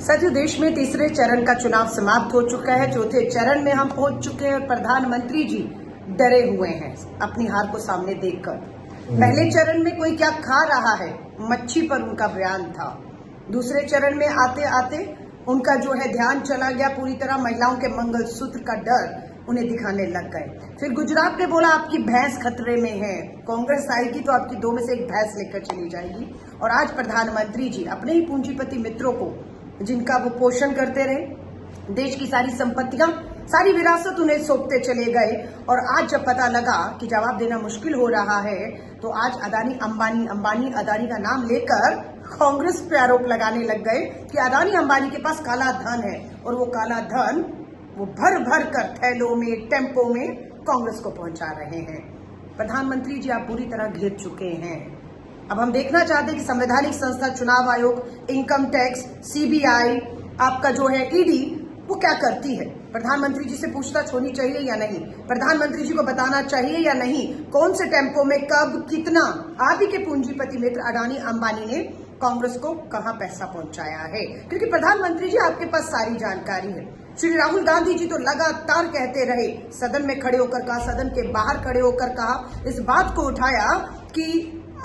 साथियों, देश में तीसरे चरण का चुनाव समाप्त हो चुका है। चौथे चरण में हम पहुंच चुके हैं और प्रधानमंत्री जी डरे हुए हैं अपनी हार को सामने देखकर। पहले चरण में कोई क्या खा रहा है, मच्छी पर उनका बयान था। दूसरे चरण में आते आते उनका जो है ध्यान चला गया पूरी तरह महिलाओं के मंगलसूत्र का डर उन्हें दिखाने लग गए। फिर गुजरात में बोला आपकी भैंस खतरे में है, कांग्रेस आएगी तो आपकी दो में से एक भैंस लेकर चली जाएगी। और आज प्रधानमंत्री जी अपने ही पूंजीपति मित्रों को, जिनका वो पोषण करते रहे, देश की सारी संपत्तियां, सारी विरासत उन्हें सौंपते चले गए। और आज जब पता लगा कि जवाब देना मुश्किल हो रहा है, तो आज अदानी अंबानी अदानी का नाम लेकर कांग्रेस पे आरोप लगाने लग गए कि अदानी अंबानी के पास काला धन है और वो काला धन वो भर भर कर थैलों में, टेम्पो में कांग्रेस को पहुंचा रहे हैं। प्रधानमंत्री जी, आप बुरी तरह घिर चुके हैं। अब हम देखना चाहते हैं कि संवैधानिक संस्था, चुनाव आयोग, इनकम टैक्स, सीबीआई, आपका जो है ईडी, वो क्या करती है। प्रधानमंत्री जी से पूछताछ होनी चाहिए या नहीं? प्रधानमंत्री जी को बताना चाहिए या नहीं कौन से टेम्पो में कब कितना आप ही के पूंजीपति मित्र अडानी अंबानी ने कांग्रेस को कहां पैसा पहुंचाया है? क्योंकि प्रधानमंत्री जी आपके पास सारी जानकारी है। श्री राहुल गांधी जी तो लगातार कहते रहे, सदन में खड़े होकर कहा, सदन के बाहर खड़े होकर कहा, इस बात को उठाया कि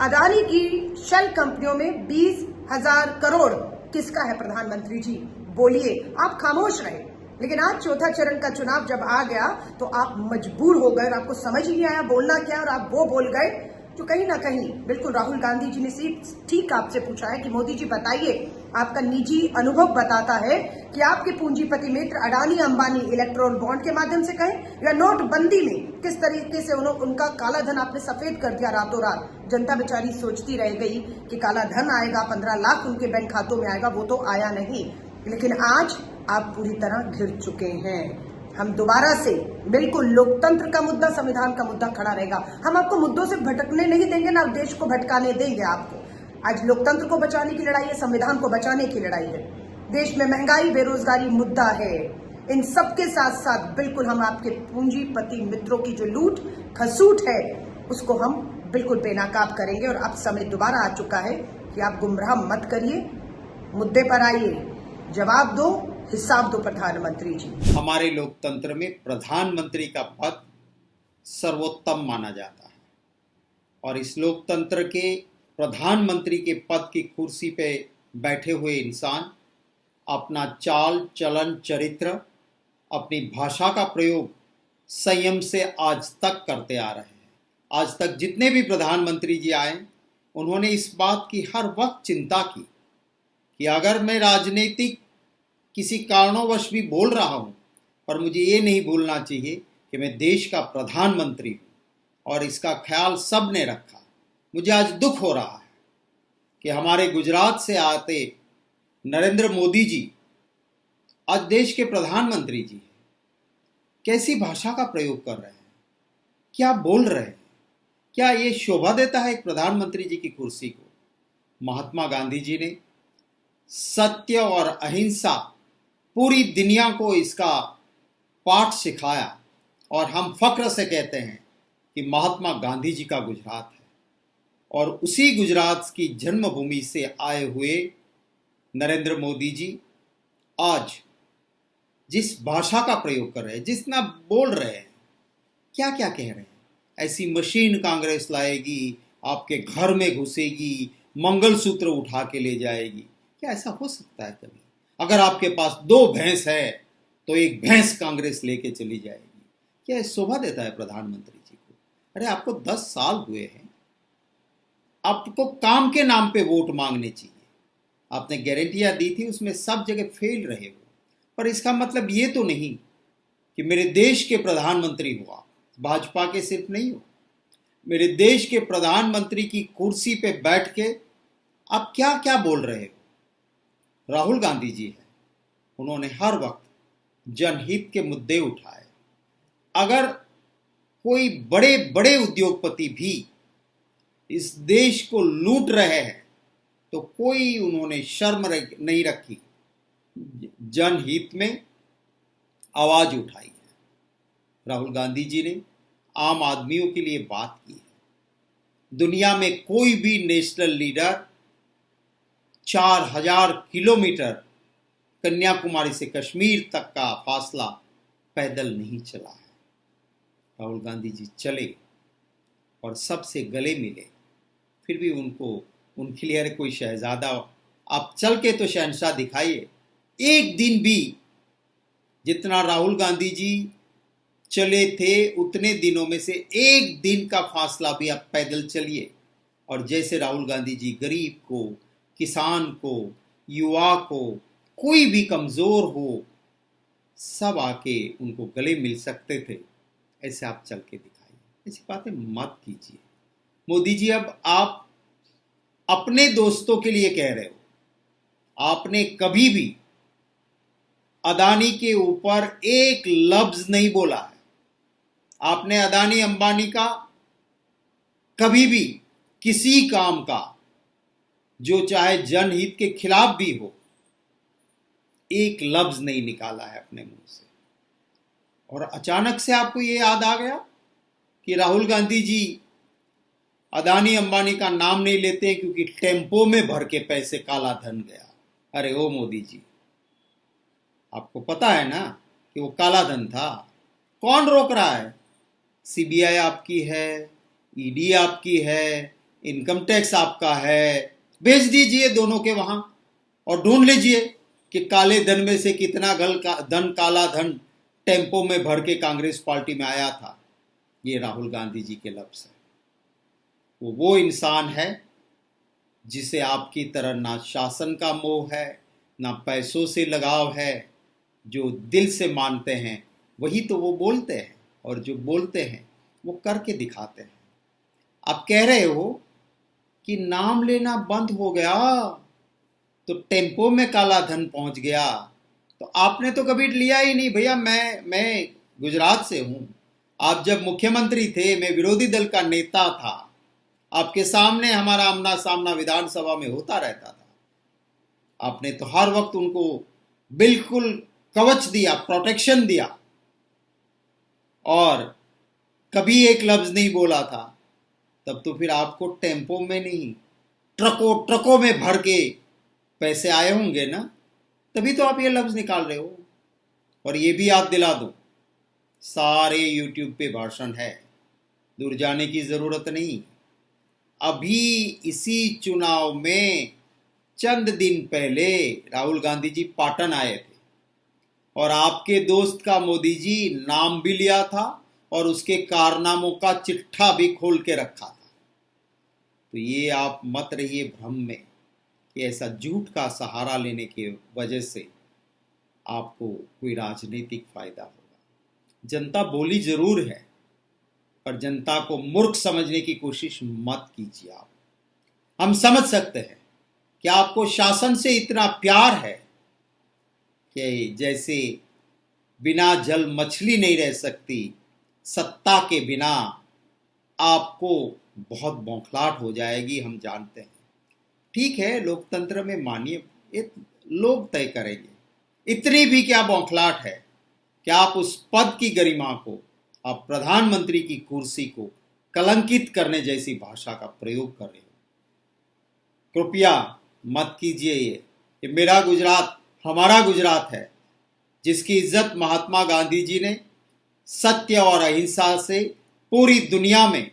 अदानी की शेल कंपनियों में 20,000 करोड़ किसका है? प्रधानमंत्री जी बोलिए। आप खामोश रहे। लेकिन आज चौथा चरण का चुनाव जब आ गया तो आप मजबूर हो गए और आपको समझ ही नहीं आया बोलना क्या, और आप वो बोल गए जो कहीं ना कहीं बिल्कुल राहुल गांधी जी ने ठीक आपसे पूछा है कि मोदी जी बताइए, आपका निजी अनुभव बताता है कि आपके पूंजीपति मित्र अडानी अंबानी इलेक्ट्रोल बॉन्ड के माध्यम से कहें या नोटबंदी में किस तरीके से उनका काला धन आपने सफेद कर दिया रातों रात। जनता बेचारी सोचती रह गई कि काला धन आएगा, 15 लाख उनके बैंक खातों में आएगा, वो तो आया नहीं। लेकिन आज आप पूरी तरह घिर चुके हैं। हम दोबारा से बिल्कुल लोकतंत्र का मुद्दा, संविधान का मुद्दा खड़ा रहेगा। हम आपको मुद्दों से भटकने नहीं देंगे, ना देश को भटकाने देंगे आपको। आज लोकतंत्र को बचाने की लड़ाई है, संविधान को बचाने की लड़ाई है। देश में महंगाई, बेरोजगारी मुद्दा है। इन सबके साथ साथ बिल्कुल हम आपके पूंजीपति मित्रों की जो लूट खसूट है उसको हम बिल्कुल बेनकाब करेंगे। और अब समय दोबारा आ चुका है कि आप गुमराह मत करिए, मुद्दे पर आइए, जवाब दो, हिसाब दो प्रधानमंत्री जी। हमारे लोकतंत्र में प्रधानमंत्री का पद सर्वोत्तम माना जाता है और इस लोकतंत्र के प्रधानमंत्री के पद की कुर्सी पे बैठे हुए इंसान अपना चाल चलन, चरित्र, अपनी भाषा का प्रयोग संयम से आज तक करते आ रहे हैं। आज तक जितने भी प्रधानमंत्री जी आए, उन्होंने इस बात की हर वक्त चिंता की कि अगर मैं राजनीतिक किसी कारणोंवश भी बोल रहा हूं, पर मुझे ये नहीं भूलना चाहिए कि मैं देश का प्रधानमंत्री हूं। और इसका ख्याल सब ने रखा। मुझे आज दुख हो रहा है कि हमारे गुजरात से आते नरेंद्र मोदी जी आज देश के प्रधानमंत्री जी हैं। कैसी भाषा का प्रयोग कर रहे हैं, क्या बोल रहे हैं, क्या ये शोभा देता है एक प्रधानमंत्री जी की कुर्सी को? महात्मा गांधी जी ने सत्य और अहिंसा पूरी दुनिया को इसका पाठ सिखाया और हम फक्र से कहते हैं कि महात्मा गांधी जी का गुजरात है। और उसी गुजरात की जन्मभूमि से आए हुए नरेंद्र मोदी जी आज जिस भाषा का प्रयोग कर रहे हैं, जितना बोल रहे हैं, क्या क्या कह रहे हैं, ऐसी मशीन कांग्रेस लाएगी, आपके घर में घुसेगी, मंगलसूत्र उठा के ले जाएगी। क्या ऐसा हो सकता है कभी? अगर आपके पास 2 भैंस है तो एक भैंस कांग्रेस लेके चली जाएगी। क्या यह शोभा देता है प्रधानमंत्री जी को? अरे आपको 10 साल हुए हैं, आपको काम के नाम पे वोट मांगने चाहिए। आपने गारंटियां दी थी, उसमें सब जगह फेल रहे हो। पर इसका मतलब ये तो नहीं कि मेरे देश के प्रधानमंत्री हो आप, भाजपा के सिर्फ नहीं हो। मेरे देश के प्रधानमंत्री की कुर्सी पे बैठ के आप क्या क्या बोल रहे हो? राहुल गांधी जी हैं, उन्होंने हर वक्त जनहित के मुद्दे उठाए। अगर कोई बड़े बड़े उद्योगपति भी इस देश को लूट रहे हैं तो कोई उन्होंने शर्म नहीं रखी, जनहित में आवाज उठाई है। राहुल गांधी जी ने आम आदमियों के लिए बात की है। दुनिया में कोई भी नेशनल लीडर 4,000 किलोमीटर कन्याकुमारी से कश्मीर तक का फासला पैदल नहीं चला है। राहुल गांधी जी चले और सबसे गले मिले, फिर भी उनके लिए अरे कोई शहजादा, आप चल के तो शहंशाह दिखाइए। एक दिन भी, जितना राहुल गांधी जी चले थे उतने दिनों में से एक दिन का फासला भी आप पैदल चलिए, और जैसे राहुल गांधी जी गरीब को, किसान को, युवा को, कोई भी कमजोर हो, सब आके उनको गले मिल सकते थे, ऐसे आप चल के दिखाइए। ऐसी बातें मत कीजिए। मोदी जी, अब आप अपने दोस्तों के लिए कह रहे हो, आपने कभी भी अदानी के ऊपर एक लफ्ज नहीं बोला है। आपने अदानी अंबानी का कभी भी किसी काम का, जो चाहे जनहित के खिलाफ भी हो, एक लफ्ज नहीं निकाला है अपने मुंह से। और अचानक से आपको ये याद आ गया कि राहुल गांधी जी अदानी अंबानी का नाम नहीं लेते क्योंकि टेम्पो में भर के पैसे काला धन गया। अरे ओ मोदी जी, आपको पता है ना कि वो काला धन था। कौन रोक रहा है? सीबीआई आपकी है, ईडी आपकी है, इनकम टैक्स आपका है। भेज दीजिए दोनों के वहां और ढूंढ लीजिए कि काले धन में से कितना काला धन टेम्पो में भर के कांग्रेस पार्टी में आया था। ये राहुल गांधी जी के लफ्ज है। वो इंसान है जिसे आपकी तरह ना शासन का मोह है, ना पैसों से लगाव है। जो दिल से मानते हैं वही तो वो बोलते हैं, और जो बोलते हैं वो करके दिखाते हैं। आप कह रहे हो कि नाम लेना बंद हो गया तो टेम्पो में काला धन पहुंच गया, तो आपने तो कभी लिया ही नहीं भैया। मैं गुजरात से हूं। आप जब मुख्यमंत्री थे, मैं विरोधी दल का नेता था, आपके सामने हमारा आमना सामना विधानसभा में होता रहता था। आपने तो हर वक्त उनको बिल्कुल कवच दिया, प्रोटेक्शन दिया, और कभी एक लफ्ज नहीं बोला था। तब तो फिर आपको टेम्पो में नहीं, ट्रकों में भर के पैसे आए होंगे ना, तभी तो आप ये लफ्ज निकाल रहे हो। और ये भी याद दिला दूं, सारे यूट्यूब पे भाषण है, दूर जाने की जरूरत नहीं। अभी इसी चुनाव में चंद दिन पहले राहुल गांधी जी पाटन आए थे, और आपके दोस्त का मोदी जी नाम भी लिया था और उसके कारनामों का चिट्ठा भी खोल के रखा था। तो ये आप मत रहिए भ्रम में कि ऐसा झूठ का सहारा लेने की वजह से आपको कोई राजनीतिक फायदा होगा। जनता बोली जरूर है, पर जनता को मूर्ख समझने की कोशिश मत कीजिए आप। हम समझ सकते हैं कि आपको शासन से इतना प्यार है कि जैसे बिना जल मछली नहीं रह सकती, सत्ता के बिना आपको बहुत बौखलाहट हो जाएगी, हम जानते हैं। ठीक है, लोकतंत्र में मानिए, लोग तय करेंगे। इतनी भी क्या बौखलाहट है कि आप उस पद की गरिमा को, आप प्रधानमंत्री की कुर्सी को कलंकित करने जैसी भाषा का प्रयोग कर रहे हो। कृपया मत कीजिए ये मेरा गुजरात हमारा गुजरात है, जिसकी इज्जत महात्मा गांधी जी ने सत्य और अहिंसा से पूरी दुनिया में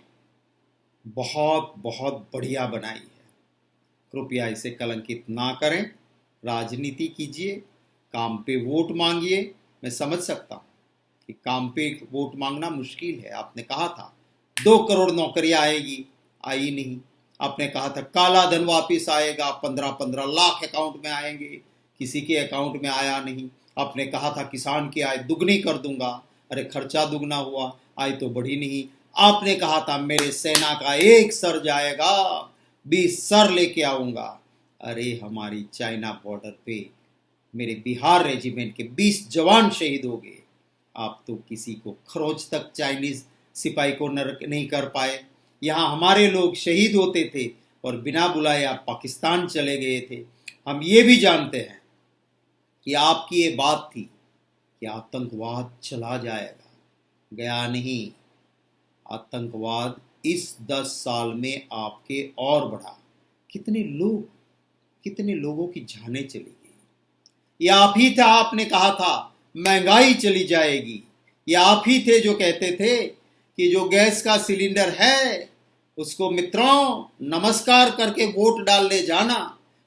बहुत बहुत बढ़िया बनाई है। कृपया इसे कलंकित ना करें। राजनीति कीजिए, काम पे वोट मांगिए। मैं समझ सकता हूं कि काम पे वोट मांगना मुश्किल है। आपने कहा था 2 करोड़ नौकरियां आएगी, आई नहीं। आपने कहा था काला धन वापिस आएगा, 15-15 लाख अकाउंट में आएंगे, किसी के अकाउंट में आया नहीं। आपने कहा था किसान की आय दुगनी कर दूंगा, अरे खर्चा दुगना हुआ, आय तो बढ़ी नहीं। आपने कहा था मेरे सेना का 1 सर जाएगा, 20 सर लेके आऊंगा। अरे हमारी चाइना बॉर्डर पे मेरे बिहार रेजिमेंट के 20 जवान शहीद हो गए। आप तो किसी को खरोच तक चाइनीज सिपाही को नहीं कर पाए। यहाँ हमारे लोग शहीद होते थे और बिना बुलाए आप पाकिस्तान चले गए थे। हम ये भी जानते हैं कि आपकी ये बात थी कि आतंकवाद चला जाएगा, गया नहीं। आतंकवाद इस 10 साल में आपके और बढ़ा। कितने लोगों की जानें चली गई, ये आप ही थे, आपने कहा था महंगाई चली जाएगी। ये आप ही थे जो कहते थे कि जो गैस का सिलेंडर है उसको मित्रों नमस्कार करके वोट डालने जाना,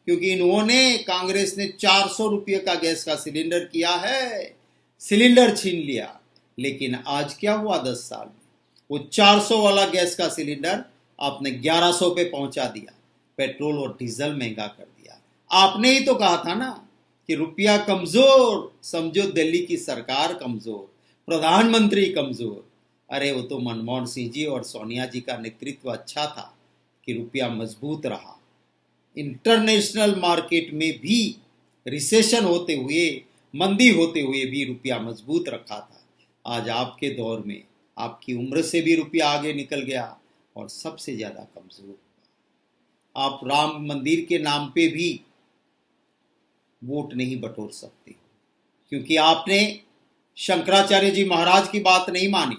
क्योंकि इन्होंने, कांग्रेस ने 400 रुपये का गैस का सिलेंडर किया है, सिलेंडर छीन लिया। लेकिन आज क्या हुआ 10 साल में? वो 400 वाला गैस का सिलेंडर आपने 1100 पे पहुंचा दिया, पेट्रोल और डीजल महंगा कर दिया। आपने ही तो कहा था ना कि रुपया कमजोर, समझो दिल्ली की सरकार कमजोर, प्रधानमंत्री कमजोर। अरे वो तो मनमोहन सिंह जी और सोनिया जी का नेतृत्व अच्छा था कि रुपया मजबूत रहा। इंटरनेशनल मार्केट में भी रिसेशन होते हुए, मंदी होते हुए भी रुपया मजबूत रखा था। आज आपके दौर में आपकी उम्र से भी रुपया आगे निकल गया और सबसे ज्यादा कमजोर हुआ। आप राम मंदिर के नाम पे भी वोट नहीं बटोर सकते, क्योंकि आपने शंकराचार्य जी महाराज की बात नहीं मानी।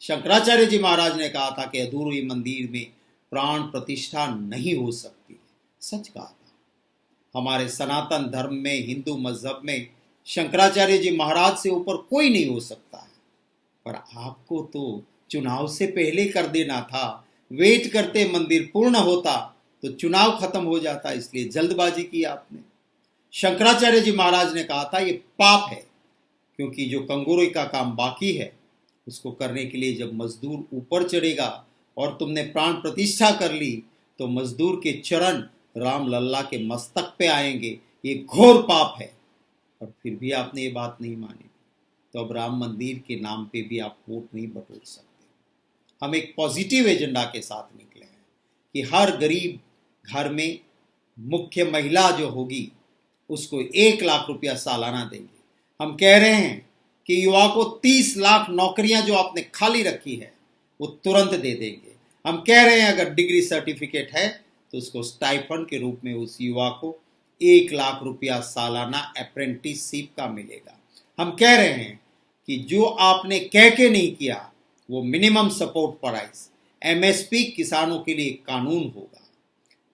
शंकराचार्य जी महाराज ने कहा था कि अधूरे मंदिर में प्राण प्रतिष्ठा नहीं हो सकती। सच कहा था। हमारे सनातन धर्म में, हिंदू मजहब में शंकराचार्य जी महाराज से ऊपर कोई नहीं हो सकता है। पर आपको तो चुनाव से पहले कर देना था। वेट करते मंदिर पूर्ण होता तो चुनाव खत्म हो जाता, इसलिए जल्दबाजी की आपने। शंकराचार्य जी महाराज ने कहा था ये पाप है, क्योंकि जो कंगोरे का काम बाकी है उसको करने के लिए जब मजदूर ऊपर चढ़ेगा और तुमने प्राण प्रतिष्ठा कर ली तो मजदूर के चरण राम लल्ला के मस्तक पे आएंगे। ये घोर पाप है। और फिर भी आपने ये बात नहीं मानी, तो अब राम मंदिर के नाम पे भी आप वोट नहीं बटोर सकते। हम एक पॉजिटिव एजेंडा के साथ निकले हैं कि हर गरीब घर में मुख्य महिला जो होगी उसको 1 लाख रुपया सालाना देंगे। हम कह रहे हैं कि युवा को 30 लाख नौकरियां जो आपने खाली रखी है वो तुरंत दे देंगे। हम कह रहे हैं अगर डिग्री सर्टिफिकेट है तो उसको स्टाइफंड के रूप में उस युवा को 1 लाख रुपया सालाना अप्रेंटिसशिप का मिलेगा। हम कह रहे हैं कि जो आपने कह के नहीं किया वो मिनिमम सपोर्ट प्राइस, एमएसपी किसानों के लिए कानून होगा।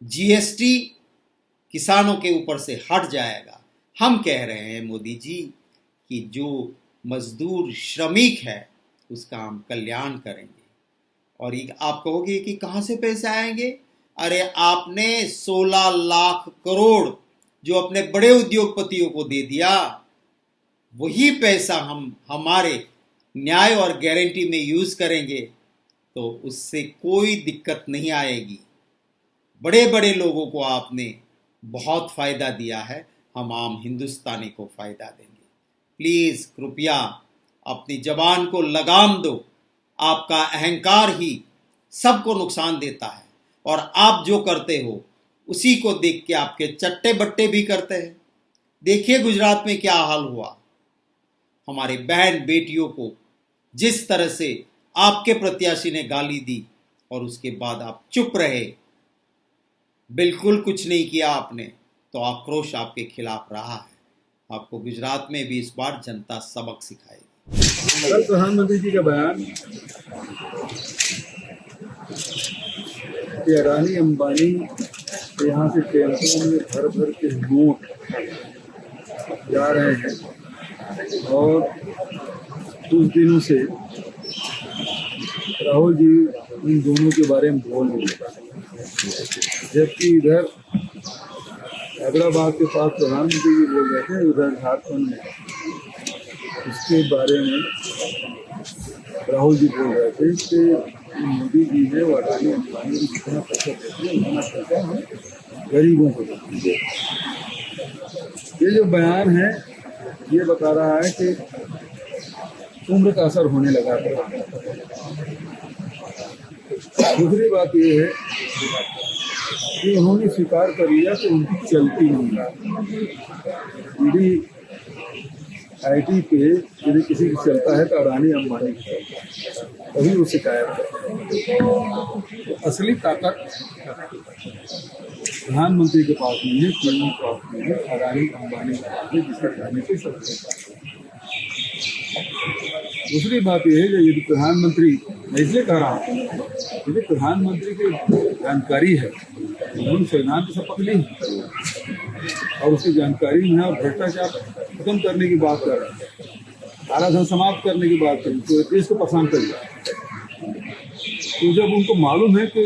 जीएसटी किसानों के ऊपर से हट जाएगा। हम कह रहे हैं मोदी जी कि जो मजदूर श्रमिक है उसका हम कल्याण करेंगे। और आप कहोगे कि कहाँ से पैसे आएंगे? अरे आपने 16 लाख करोड़ जो अपने बड़े उद्योगपतियों को दे दिया, वही पैसा हम हमारे न्याय और गारंटी में यूज करेंगे तो उससे कोई दिक्कत नहीं आएगी। बड़े बड़े लोगों को आपने बहुत फायदा दिया है, हम आम हिंदुस्तानी को फायदा देंगे। प्लीज कृपया अपनी जबान को लगाम दो। आपका अहंकार ही सबको नुकसान देता है और आप जो करते हो उसी को देख के आपके चट्टे बट्टे भी करते हैं। देखिए गुजरात में क्या हाल हुआ। हमारे बहन बेटियों को जिस तरह से आपके प्रत्याशी ने गाली दी और उसके बाद आप चुप रहे, बिल्कुल कुछ नहीं किया आपने, तो आक्रोश आपके खिलाफ रहा है। आपको गुजरात में भी इस बार जनता सबक सिखाएगी। कल प्रधानमंत्री जी का बयान कि अडानी अंबानी यहाँ से टेम्पो में भर भर के नोट जा रहे हैं और कुछ दिनों से राहुल जी इन दोनों के बारे में बोल रहे हैं, जबकि इधर हैदराबाद के पास प्रधानमंत्री जी बोल रहे थे, उधर झारखंड में इसके बारे में राहुल जी बोल रहे थे कि मोदी जी ने वो अडानी अंबानी को जितना पैसा देते हैं उतना पैसा हम गरीबों को देते हैं। ये जो बयान है ये बता रहा है कि उम्र का असर होने लगा था। दूसरी बात ये है कि उन्होंने स्वीकार कर लिया कि उनकी चलती नहीं है। आईटी पे यदि किसी की चलता है तो अडानी अंबानी की चलता है, तभी वो शिकायत करते हैं। तो असली ताकत प्रधानमंत्री के पास नहीं है, पीएम के पास नहीं है, अडानी अंबानी के पास है, जिसके जाने से सबसे। दूसरी बात यह है कि यदि प्रधानमंत्री, मैं इसलिए कह रहा हूँ यदि प्रधानमंत्री की जानकारी है, उन्होंने संविधान की शपथ ली, और उसकी जानकारी में और भ्रष्टाचार खत्म करने की बात कर रहे हैं, कालाधन समाप्त करने की बात कर रहे हैं, तो देश को परेशान कर दिया। तो जब उनको मालूम है कि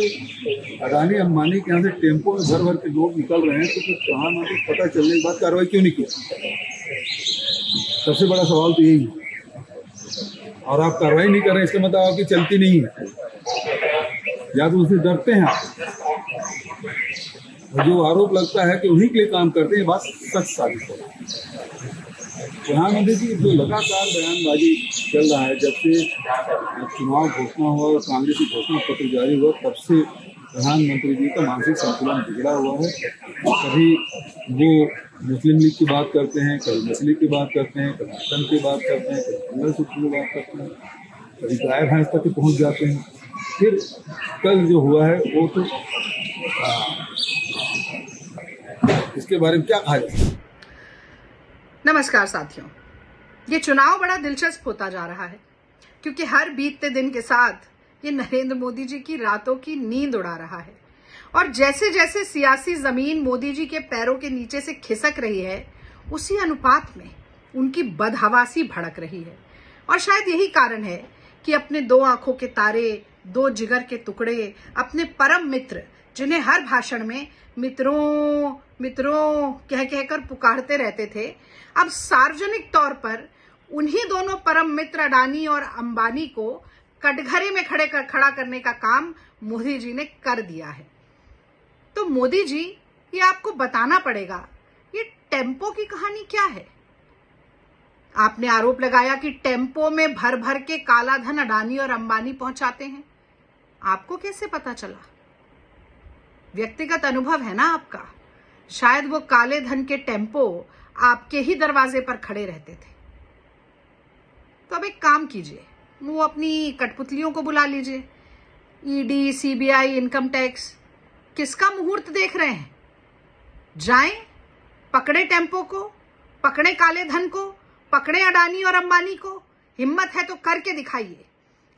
अडानी अंबानी के यहाँ से टेम्पो में भर भर के लोग निकल रहे हैं, तो फिर प्रधानमंत्री को पता चलने के बाद कार्रवाई क्यों नहीं की? सबसे बड़ा सवाल तो यही है। और आप कार्रवाई नहीं कर रहे हैं, इसका मतलब आपकी चलती नहीं है, या तो उससे डरते हैं आप। और जो आरोप लगता है कि उन्हीं के लिए काम करते हैं, बात सच साबित हो। प्रधानमंत्री जी जो लगातार बयानबाजी चल रहा है, जब से चुनाव घोषणा हुआ और कांग्रेस की घोषणा पत्र जारी हुआ, तब से प्रधानमंत्री जी का मानसिक संतुलन बिगड़ा हुआ है। कभी वो मुस्लिम लीग की बात करते हैं, कभी मछली की बात करते हैं, कभी आतंक की बात करते हैं, कभी मंगलसूत्र की बात करते हैं, कभी गाय भैंस तक पहुंच जाते हैं। फिर कल जो हुआ है वो तो इसके बारे में क्या कहा जाए? नमस्कार साथियों, ये चुनाव बड़ा दिलचस्प होता जा रहा है, क्योंकि हर बीतते दिन के साथ ये नरेंद्र मोदी जी की रातों की नींद उड़ा रहा है। और जैसे जैसे सियासी जमीन मोदी जी के पैरों के नीचे से खिसक रही है, उसी अनुपात में उनकी बदहवासी भड़क रही है। और शायद यही कारण है कि अपने दो आंखों के तारे, दो जिगर के टुकड़े, अपने परम मित्र, जिन्हें हर भाषण में मित्रों मित्रों कह कहकर पुकारते रहते थे, अब सार्वजनिक तौर पर उन्हीं दोनों परम मित्र अडानी और अंबानी को कटघरे में खड़ा करने का काम मोदी जी ने कर दिया है। तो मोदी जी, ये आपको बताना पड़ेगा, ये टेम्पो की कहानी क्या है? आपने आरोप लगाया कि टेम्पो में भर भर के काला धन अडानी और अंबानी पहुंचाते हैं। आपको कैसे पता चला? व्यक्तिगत अनुभव है ना आपका। शायद वो काले धन के टेम्पो आपके ही दरवाजे पर खड़े रहते थे। तो अब एक काम कीजिए, वो अपनी कठपुतलियों को बुला लीजिए। ईडी, सीबीआई, इनकम टैक्स, किसका मुहूर्त देख रहे हैं? जाएं, पकड़े टेम्पो को, पकड़े काले धन को, पकड़े अडानी और अंबानी को। हिम्मत है तो करके दिखाइए।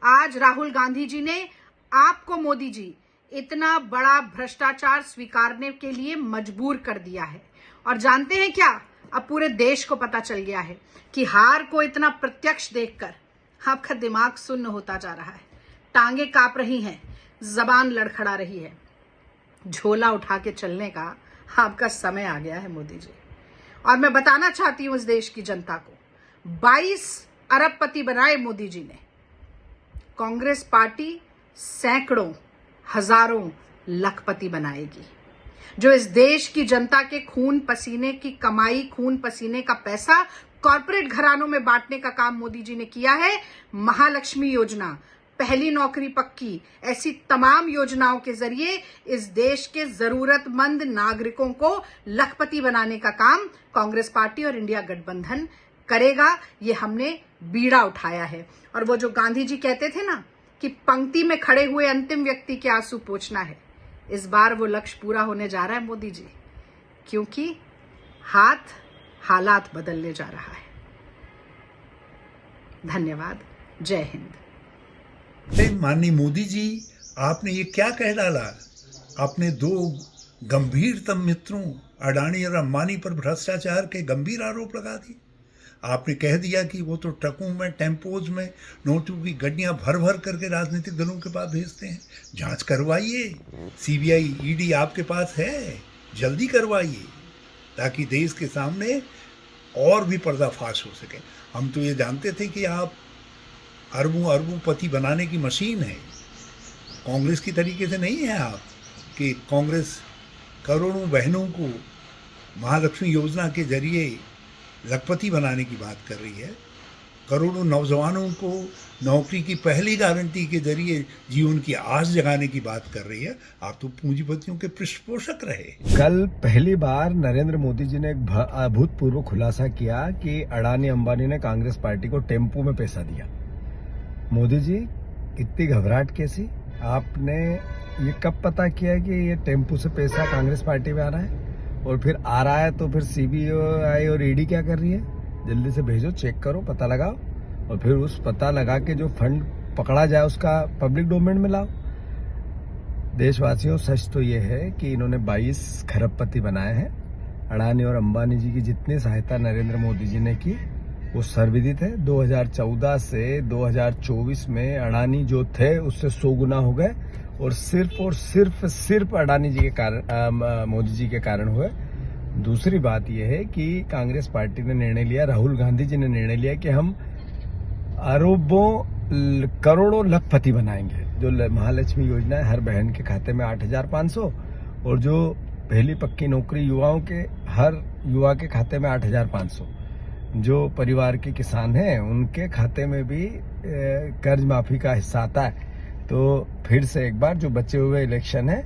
आज राहुल गांधी जी ने आपको, मोदी जी, इतना बड़ा भ्रष्टाचार स्वीकारने के लिए मजबूर कर दिया है। और जानते हैं क्या? अब पूरे देश को पता चल गया है कि हार को इतना प्रत्यक्ष देखकर आपका दिमाग सुन्न होता जा रहा है, टांगे कांप रही हैं, जबान लड़खड़ा रही है। झोला उठा के चलने का आपका समय आ गया है मोदी जी। और मैं बताना चाहती हूं इस देश की जनता को, 22 अरबपति बनाए मोदी जी ने। कांग्रेस पार्टी सैकड़ों, हजारों लखपति बनाएगी। जो इस देश की जनता के खून पसीने की कमाई, खून पसीने का पैसा कॉर्पोरेट घरानों में बांटने का काम मोदी जी ने किया है। महालक्ष्मी योजना, पहली नौकरी पक्की, ऐसी तमाम योजनाओं के जरिए इस देश के जरूरतमंद नागरिकों को लखपति बनाने का काम कांग्रेस पार्टी और इंडिया गठबंधन करेगा। ये हमने बीड़ा उठाया है। और वो जो गांधी जी कहते थे ना कि पंक्ति में खड़े हुए अंतिम व्यक्ति के आंसू पोंछना है, इस बार वो लक्ष्य पूरा होने जा रहा है मोदी जी, क्योंकि हालात बदलने जा रहा है। धन्यवाद। जय हिंद। माननीय मोदी जी, आपने ये क्या कह डाला? आपने दो गंभीरतम मित्रों अडानी और अंबानी पर भ्रष्टाचार के गंभीर आरोप लगा दिए। आपने कह दिया कि वो तो ट्रकों में, टेम्पोज में नोटों की गड्डियां भर भर करके राजनीतिक दलों के पास भेजते हैं। जांच करवाइए, सीबीआई, ईडी आपके पास है, जल्दी करवाइए, ताकि देश के सामने और भी पर्दाफाश हो सके। हम तो ये जानते थे कि आप अरबों पति बनाने की मशीन है। कांग्रेस की तरीके से नहीं है आप, कि कांग्रेस करोड़ों बहनों को महालक्ष्मी योजना के जरिए लखपति बनाने की बात कर रही है, करोड़ों नौजवानों को नौकरी की पहली गारंटी के जरिए जीवन की आस जगाने की बात कर रही है। आप तो पूंजीपतियों के पृष्ठपोषक रहे। कल पहली बार नरेंद्र मोदी जी ने एक अभूतपूर्व खुलासा किया कि अडानी अंबानी ने कांग्रेस पार्टी को टेम्पो में पैसा दिया। मोदी जी, इतनी घबराहट कैसी? आपने ये कब पता किया कि ये टेम्पो से पैसा कांग्रेस पार्टी में आ रहा है? और फिर आ रहा है तो फिर सीबीआई और ईडी क्या कर रही है? जल्दी से भेजो, चेक करो, पता लगाओ, और फिर उस पता लगा के जो फंड पकड़ा जाए उसका पब्लिक डोमेन में लाओ। देशवासियों, सच तो ये है कि इन्होंने 22 खरबपति बनाए हैं अडानी और अंबानी जी की जितनी सहायता नरेंद्र मोदी जी ने की वो सर्वविदित है। 2014 से 2024 में अडानी जो थे उससे 100 गुना हो गए और सिर्फ अडानी जी के कारण, मोदी जी के कारण हुए। दूसरी बात यह है कि कांग्रेस पार्टी ने निर्णय लिया, राहुल गांधी जी ने निर्णय लिया कि हम अरबों करोड़ों लखपति बनाएंगे। जो महालक्ष्मी योजना है, हर बहन के खाते में 8,500 और जो पहली पक्की नौकरी युवाओं के हर युवा के खाते में 8,500। जो परिवार के किसान हैं उनके खाते में भी कर्ज माफी का हिस्सा आता है। तो फिर से एक बार जो बचे हुए इलेक्शन है,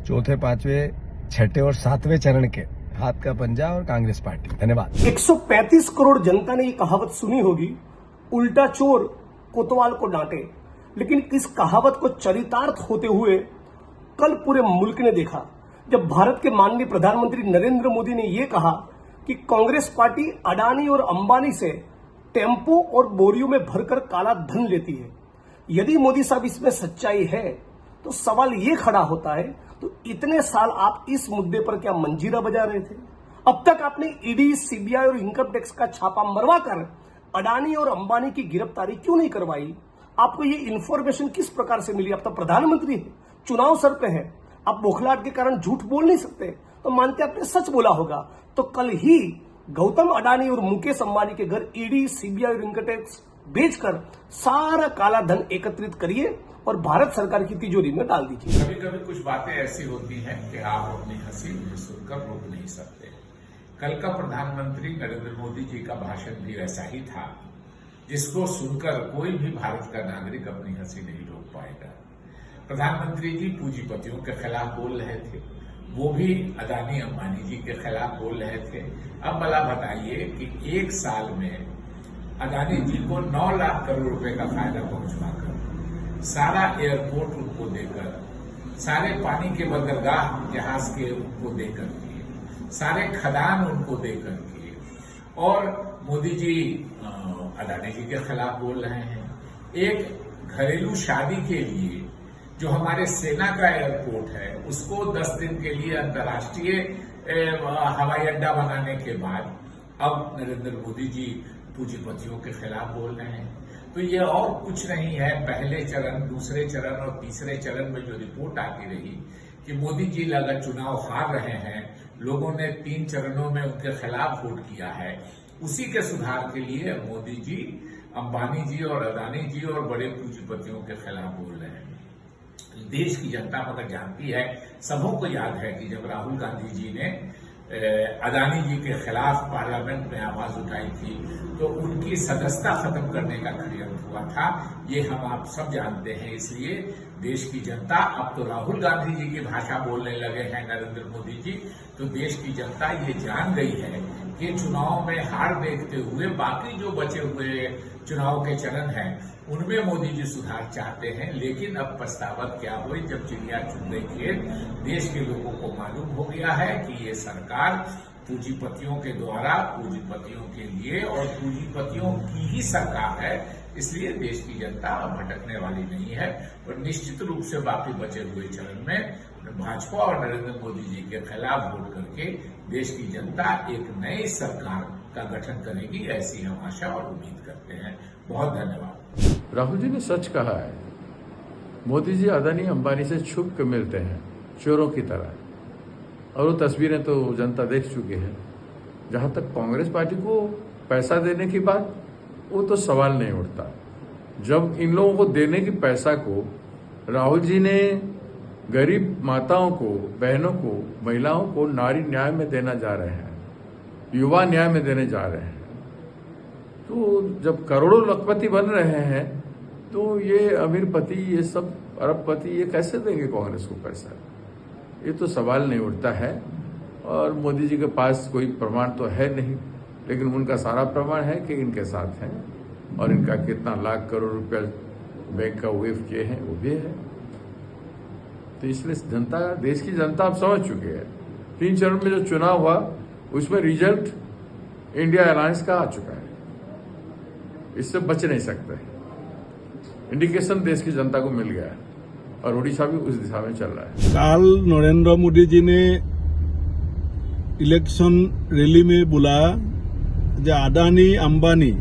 चौथे, पांचवें, छठे और सातवें चरण के हाथ का पंजा और कांग्रेस पार्टी। धन्यवाद। 135 करोड़ जनता ने ये कहावत सुनी होगी, उल्टा चोर कोतवाल को डांटे। लेकिन इस कहावत को चरितार्थ होते हुए कल पूरे मुल्क ने देखा, जब भारत के माननीय प्रधानमंत्री नरेंद्र मोदी ने यह कहा कि कांग्रेस पार्टी अडानी और अंबानी से टेम्पो और बोरियों में भरकर काला धन लेती है। यदि मोदी साहब इसमें सच्चाई है तो सवाल ये खड़ा होता है, तो इतने साल आप इस मुद्दे पर क्या मंजीरा बजा रहे थे? अब तक आपने ईडी, सीबीआई और इनकम टैक्स का छापा मरवाकर अडानी और अंबानी की गिरफ्तारी क्यों नहीं करवाई? आपको ये इंफॉर्मेशन किस प्रकार से मिली? आप तो प्रधानमंत्री है, चुनाव सर पे है, आप बौखलाहट के कारण झूठ बोल नहीं सकते, तो मानते आपने सच बोला होगा। तो कल ही गौतम अडानी और मुकेश अंबानी के घर ईडी, सीबीआई और इनकम टैक्स बेचकर सारा काला धन एकत्रित करिए और भारत सरकार की तिजोरी में डाल दीजिए। कभी कभी कुछ बातें ऐसी होती हैं कि आप अपनी हंसी सुनकर रोक नहीं सकते। कल का प्रधानमंत्री नरेंद्र मोदी जी का भाषण भी वैसा ही था, जिसको सुनकर कोई भी भारत का नागरिक अपनी हंसी नहीं रोक पाएगा। प्रधानमंत्री जी पूंजीपतियों के खिलाफ बोल रहे थे, वो भी अडानी अंबानी जी के खिलाफ बोल रहे थे। अब भला बताइए कि एक साल में अडानी जी को 9 लाख करोड़ रुपए का फायदा पहुंचवाकर, सारा एयरपोर्ट उनको देकर, सारे पानी के बंदरगाह जहाज के उनको देकर के, सारे खदान उनको देकर के, और मोदी जी अडानी जी के खिलाफ बोल रहे हैं। एक घरेलू शादी के लिए जो हमारे सेना का एयरपोर्ट है उसको 10 दिन के लिए अंतर्राष्ट्रीय हवाई अड्डा बनाने के बाद अब नरेंद्र मोदी जी पूंजीपतियों के खिलाफ बोल रहे हैं। तो ये और कुछ नहीं है, पहले चरण, दूसरे चरण और तीसरे चरण में जो रिपोर्ट आती रही कि मोदी जी अगर चुनाव हार रहे हैं, लोगों ने 3 चरणों में उनके खिलाफ वोट किया है, उसी के सुधार के लिए मोदी जी अंबानी जी और अडानी जी और बड़े पूंजीपतियों के खिलाफ बोल रहे हैं। देश की जनता मगर जानती है, सबों को याद है कि जब राहुल गांधी जी ने अडानी जी के खिलाफ पार्लियामेंट में आवाज उठाई थी तो उनकी सदस्यता खत्म करने का षड्यंत्र हुआ था। ये हम आप सब जानते हैं। इसलिए देश की जनता, अब तो राहुल गांधी जी की भाषा बोलने लगे हैं नरेंद्र मोदी जी, तो देश की जनता ये जान गई है कि चुनाव में हार देखते हुए बाकी जो बचे हुए चुनाव के चरण हैं उनमें मोदी जी सुधार चाहते हैं। लेकिन अब पछतावत क्या हुई, जब चिड़िया चुन गई खेत। देश के लोगों को मालूम हो गया है कि ये सरकार पूंजीपतियों के द्वारा पूंजीपतियों के लिए और पूंजीपतियों की ही सरकार है। इसलिए देश की जनता अब भटकने वाली नहीं है और निश्चित रूप से बाकी बचे हुए चरण में भाजपा और नरेंद्र मोदी जी के खिलाफ वोट करके देश की जनता एक नई सरकार का गठन करेगी, ऐसी हम आशा और उम्मीद करते हैं। बहुत धन्यवाद। राहुल जी ने सच कहा है, मोदी जी अडानी अंबानी से छुप के मिलते हैं चोरों की तरह, और वो तस्वीरें तो जनता देख चुकी है। जहां तक कांग्रेस पार्टी को पैसा देने की बात, वो तो सवाल नहीं उठता। जब इन लोगों को देने की पैसा को राहुल जी ने गरीब माताओं को, बहनों को, महिलाओं को नारी न्याय में देना जा रहे हैं, युवा न्याय में देने जा रहे हैं, तो जब करोड़ों लखपति बन रहे हैं तो ये अमीरपति, ये सब अरबपति, ये कैसे देंगे कांग्रेस को पैसा? ये तो सवाल नहीं उठता है। और मोदी जी के पास कोई प्रमाण तो है नहीं, लेकिन उनका सारा प्रमाण है कि इनके साथ हैं और इनका कितना लाख करोड़ रुपया बैंक का वेव किए हैं वो भी है। तो इसलिए जनता, देश की जनता अब समझ चुकी है। 3 चरण में जो चुनाव हुआ उसमें रिजल्ट इंडिया अलायंस का आ चुका है, इससे बच नहीं सकते। इंडिकेशन देश की जनता को मिल गया है और उड़ीसा भी उस दिशा में चल रहा है। कल नरेंद्र मोदी जी ने इलेक्शन रैली में बोला जो अडानी अंबानी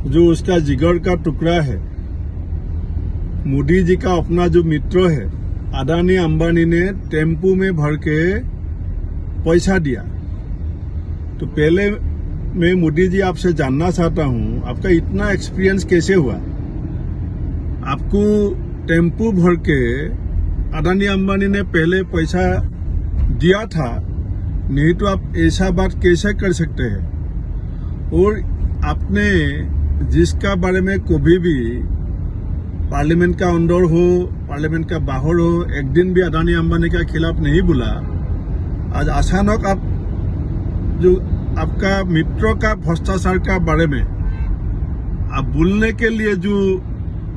जो उसका जिगर का टुकड़ा है, मोदी जी का अपना जो मित्र है, अडानी अंबानी ने टेम्पू में भर के पैसा दिया। तो पहले मैं मोदी जी आपसे जानना चाहता हूं, आपका इतना एक्सपीरियंस कैसे हुआ? आपको टेम्पू भर के अडानी अंबानी ने पहले पैसा दिया था, नहीं तो आप ऐसा बात कैसे कर सकते हैं? और आपने जिसका बारे में कभी भी पार्लियामेंट का अंदर हो, पार्लियामेंट का बाहर हो, एक दिन भी अडानी अंबानी के खिलाफ नहीं बोला, आज अचानक आप जो आपका मित्रों का भ्रष्टाचार का बारे में आप बोलने के लिए जो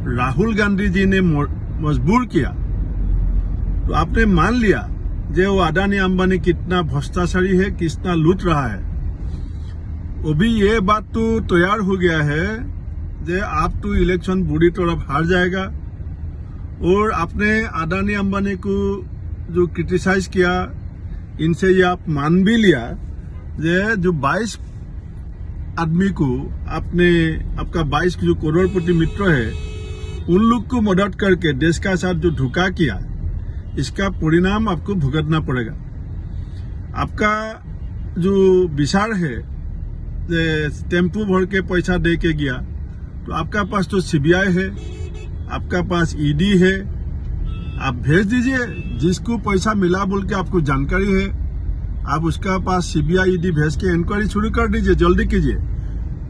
राहुल गांधी जी ने मजबूर किया, तो आपने मान लिया जो वो अडानी अंबानी कितना भ्रष्टाचारी है, कितना लूट रहा है। अभी ये बात तो तैयार हो गया है जे आप तो इलेक्शन बुरी तरफ हार जाएगा। और आपने अडानी अंबानी को जो क्रिटिसाइज किया, इनसे ये आप मान भी लिया जे जो 22 आदमी को आपने आपका 22 जो करोड़पति मित्र है, उन लोग को मदद करके देश का साथ जो धोखा किया, इसका परिणाम आपको भुगतना पड़ेगा। आपका जो विचार है टेम्पू भर के पैसा दे के गया, तो आपका पास तो सीबीआई है, आपका पास ईडी है, आप भेज दीजिए। जिसको पैसा मिला बोल के आपको जानकारी है, आप उसका पास सीबीआई ईडी भेज के इंक्वायरी शुरू कर दीजिए, जल्दी कीजिए,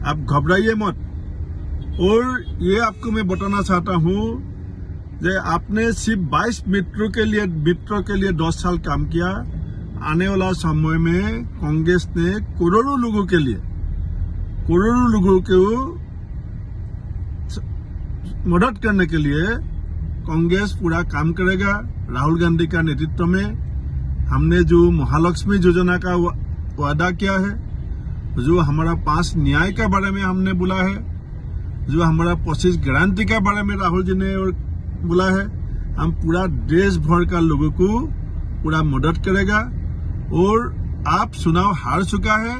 आप घबराइए मत। और ये आपको मैं बताना चाहता हूँ जे आपने सिर्फ 22 मित्रों के लिए 10 साल काम किया। आने वाला समय में कांग्रेस ने करोड़ों लोगों को मदद करने के लिए कांग्रेस पूरा काम करेगा। राहुल गांधी का नेतृत्व में हमने जो महालक्ष्मी योजना का वादा किया है, जो हमारा 5 न्याय के बारे में हमने बोला है, जो हमारा 25 गारंटी के बारे में राहुल जी ने बोला है, हम पूरा देश भर का लोगों को पूरा मदद करेगा। और आप चुनाव हार चुका है,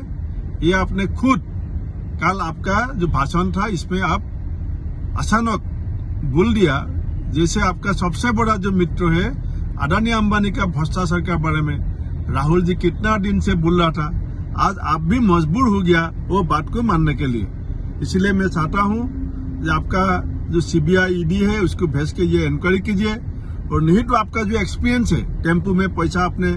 ये आपने खुद कल आपका जो भाषण था इसमें आप अचानक बोल दिया, जैसे आपका सबसे बड़ा जो मित्र है अडानी अंबानी का भ्रष्टाचार के बारे में राहुल जी कितना दिन से बोल रहा था, आज आप भी मजबूर हो गया वो बात को मानने के लिए। इसलिए मैं चाहता हूं कि आपका जो सीबीआई ईडी है उसको भेज के ये इंक्वायरी कीजिए। और नहीं तो आपका जो एक्सपीरियंस है, टेम्पू में पैसा आपने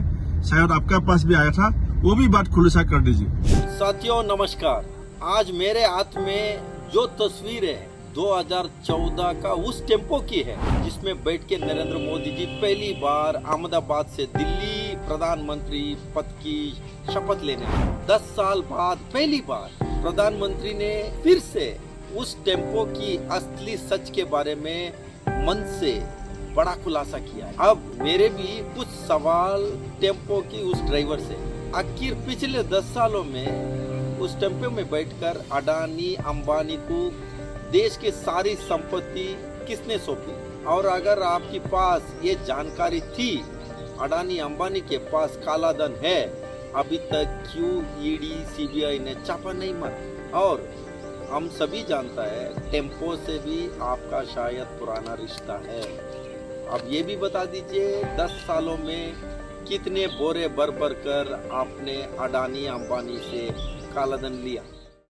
शायद आपका पास भी आया था, वो भी बात खुलासा कर दीजिए। साथियों नमस्कार, आज मेरे हाथ में जो तस्वीर है 2014 का उस टेम्पो की है, जिसमें बैठ के नरेंद्र मोदी जी पहली बार अहमदाबाद से दिल्ली प्रधानमंत्री पद की शपथ लेने आए। 10 साल बाद पहली बार प्रधानमंत्री ने फिर से उस टेम्पो की असली सच के बारे में मन से बड़ा खुलासा किया है। अब मेरे भी कुछ सवाल टेम्पो की उस ड्राइवर से, आखिर पिछले 10 सालों में उस टेम्पो में बैठकर अडानी अंबानी को देश की सारी संपत्ति किसने सौंपी? और अगर आपके पास ये जानकारी थी अडानी अंबानी के पास काला धन है, अभी तक क्यों ईडी सीबीआई ने छापा नहीं मारा? और हम सभी जानता है टेम्पो से भी आपका शायद पुराना रिश्ता है। अब ये भी बता दीजिए 10 सालों में कितने बोरे भर कर आपने अडानी अंबानी से काला धन लिया?